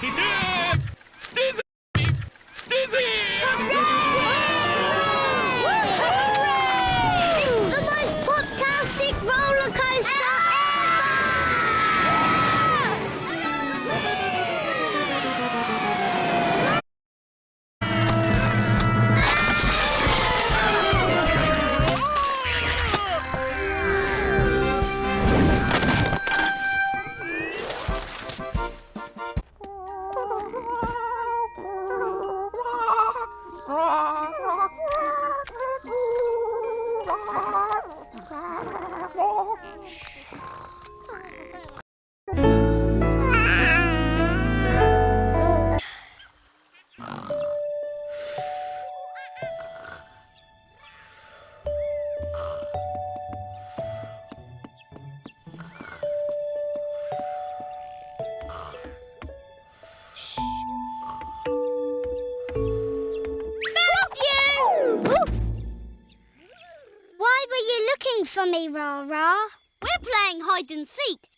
Dizzy! Dizzy! It's the most pop-tastic roller coaster ever! Why were you looking for me, Ra-Ra? We're playing hide and seek.